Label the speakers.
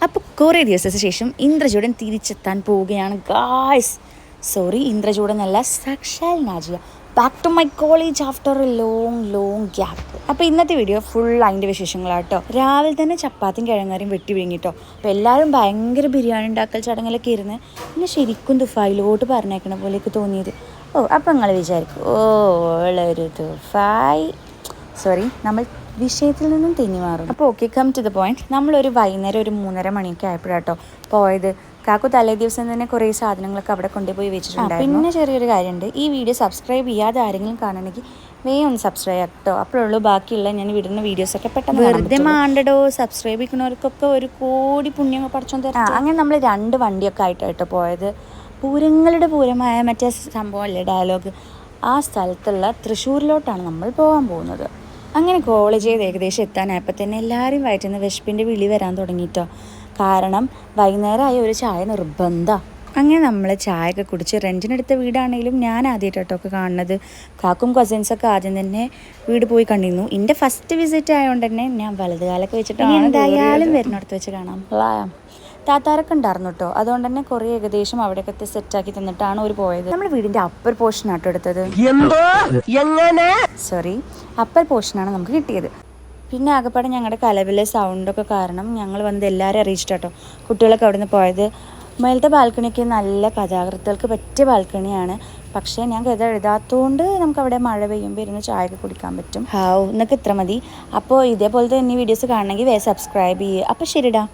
Speaker 1: അപ്പോൾ കുറേ ദിവസത്തിന് ശേഷം ഇന്ദ്രചൂടൻ തിരിച്ചെത്താൻ പോവുകയാണ് ഗായ്സ്. സോറി, ഇന്ദ്രചൂടനല്ല, സാക്ഷാൽ Najiya. Back to my college after a long gap. അപ്പോൾ ഇന്നത്തെ വീഡിയോ ഫുൾ അതിൻ്റെ വിശേഷങ്ങളാട്ടോ. രാവിലെ തന്നെ ചപ്പാത്തിയും കിഴങ്ങാരിയും വെട്ടി വിഴുങ്ങിട്ടോ. അപ്പോൾ എല്ലാവരും ഭയങ്കര ബിരിയാണി ഉണ്ടാക്കൽ ചടങ്ങിലൊക്കെ ഇരുന്ന് പിന്നെ ശരിക്കും ദുഫായിലോട്ട് പറഞ്ഞേക്കണ പോലെയൊക്കെ തോന്നിയത്. അപ്പോൾ നിങ്ങൾ വിചാരിക്കും, ഒരു ദുഫായ്. സോറി, നമ്മൾ വിഷയത്തിൽ നിന്നും തെന്നി മാറും. അപ്പോൾ okay, come to the point. നമ്മളൊരു വൈകുന്നേരം ഒരു 3:30 മണിയൊക്കെ ആയപ്പോഴാട്ടോ പോയത്. കാക്കു തലേ ദിവസം തന്നെ കുറേ സാധനങ്ങളൊക്കെ അവിടെ കൊണ്ടുപോയി വെച്ചിട്ടുണ്ടായിരുന്നു. പിന്നെ ചെറിയൊരു കാര്യമുണ്ട്, ഈ വീഡിയോ സബ്സ്ക്രൈബ് ചെയ്യാതെ ആരെങ്കിലും കാണണമെങ്കിൽ വേഗം ഒന്ന് സബ്സ്ക്രൈബ് ആക്കട്ടോ. അപ്പോഴുള്ളൂ ബാക്കിയുള്ള ഞാൻ വിടുന്ന വീഡിയോസൊക്കെ പെട്ടെന്ന് വെറുതെ മാണ്ടടോ. സബ്സ്ക്രൈബ് ചെയ്യുന്നവർക്കൊക്കെ 1 കോടി പുണ്യം പഠിച്ചോ തരാം. അങ്ങനെ നമ്മൾ 2 വണ്ടിയൊക്കെ ആയിട്ടോ പോയത്. പൂരങ്ങളുടെ പൂരമായ മറ്റേ സംഭവമല്ലേ ഡയലോഗ്, ആ സ്ഥലത്തുള്ള തൃശ്ശൂരിലോട്ടാണ് നമ്മൾ പോകാൻ പോകുന്നത്. അങ്ങനെ കോളേജ് ചെയ്ത് ഏകദേശം എത്താനായപ്പോൾ തന്നെ എല്ലാവരും വയറ്റിൽ നിന്ന് വിശപ്പിൻ്റെ വിളി വരാൻ തുടങ്ങിയിട്ടോ. കാരണം വൈകുന്നേരമായ ഒരു ചായ നിർബന്ധമാണ്. അങ്ങനെ നമ്മൾ ചായയൊക്കെ കുടിച്ച് റെൻറ്റിനെടുത്ത വീടാണെങ്കിലും ഞാൻ ആദ്യമായിട്ടോ ഒക്കെ കാണുന്നത്. കാക്കും കസിൻസൊക്കെ ആദ്യം തന്നെ വീട് പോയി കണ്ടിരുന്നു. എൻ്റെ ഫസ്റ്റ് വിസിറ്റ് ആയതുകൊണ്ട് തന്നെ ഞാൻ വലതുകാലൊക്കെ വെച്ചിട്ടാണ് എന്തായാലും വരുന്നിടത്ത് വെച്ച് കാണാം. താത്താരൊക്കെ ഉണ്ടായിരുന്നു കേട്ടോ. അതുകൊണ്ട് തന്നെ കുറേ ഏകദേശം അവിടെയൊക്കെ സെറ്റാക്കി തന്നിട്ടാണ് അവർ പോയത്. നമ്മുടെ വീടിൻ്റെ അപ്പർ പോർഷനാട്ടോ എടുത്തത്. സോറി, അപ്പർ പോർഷനാണ് നമുക്ക് കിട്ടിയത്. പിന്നെ ആകെപ്പാടെ ഞങ്ങളുടെ കലവിലെ സൗണ്ടൊക്കെ കാരണം ഞങ്ങൾ വന്ന് എല്ലാവരും അറിയിച്ചിട്ടോ കുട്ടികളൊക്കെ അവിടെ നിന്ന് പോയത്. മേലത്തെ ബാൽക്കണിയൊക്കെ നല്ല കഥാകൃത്തുകൾക്ക് പറ്റിയ ബാൽക്കണിയാണ്. പക്ഷേ ഞാൻ കഥ എഴുതാത്തതുകൊണ്ട് നമുക്കവിടെ മഴ പെയ്യുമ്പോൾ ഇരുന്ന് ചായയൊക്കെ കുടിക്കാൻ പറ്റും. എന്നൊക്കെ ഇത്ര മതി. അപ്പോൾ ഇതേപോലത്തെ തന്നെ വീഡിയോസ് കാണണമെങ്കിൽ സബ്സ്ക്രൈബ് ചെയ്യുക. അപ്പോൾ ശരിടാ.